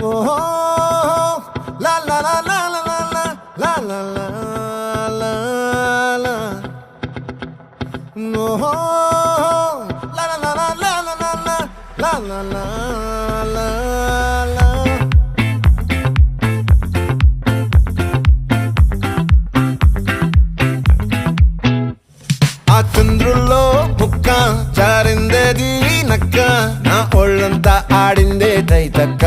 ఓహో లా లా లా లా లా లా లా లా లా లా ఓహో లా లా లా లా లా లా లా లా లా లా లా ఆ చంద్రుల్లో ముక్క జారిందేది నక్క నా ఒళ్ళంతా ఆడిందే తైతక్క